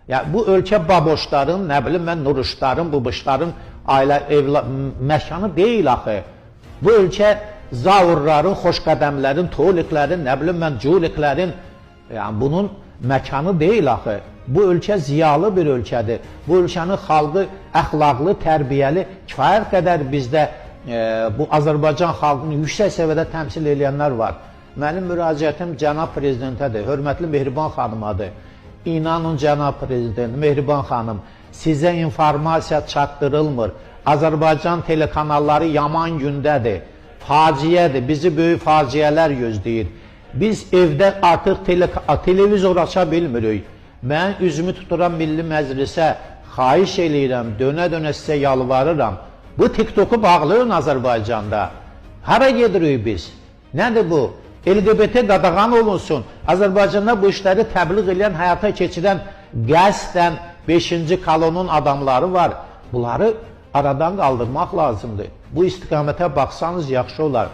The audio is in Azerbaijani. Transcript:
Yəni, bu ölkə baboşların, nə bilim mən, nuruşların, bubuşların ailə, məkanı deyil axı. Bu ölkə zavurların, xoşqədəmlərin, toliklərin, nə bilim mən, culiklərin, yəni bunun məkanı deyil axı. Bu ölkə ziyalı bir ölkədir. Bu ölkənin xalqı əxlaqlı, tərbiyəli, kifayət qədər bizdə bu Azərbaycan xalqını yüksək səviyyədə təmsil edənlər var. Mənim müraciətim cənab prezidentədir, hörmətli Mehriban xanımadır. İnanın cənab prezident, Mehriban xanım, sizə informasiya çatdırılmır. Azərbaycan telekanalları yaman gündədir, faciədir, bizi böyük faciələr gözləyir. Biz evdə artıq televizor aça bilmirik. Mən üzümü tuturam Milli Məclisə, xahiş eləyirəm, dönə-dönə sizə yalvarıram. Bu TikTok'u bağlayın Azərbaycanda. Hara gedirik biz? Nədir bu? LGBT qadağan olunsun. Azərbaycanda bu işləri təbliğ edən, həyata keçirən qəsdən 5-ci kolonun adamları var. Bunları aradan qaldırmaq lazımdır. Bu istiqamətə baxsanız yaxşı olar.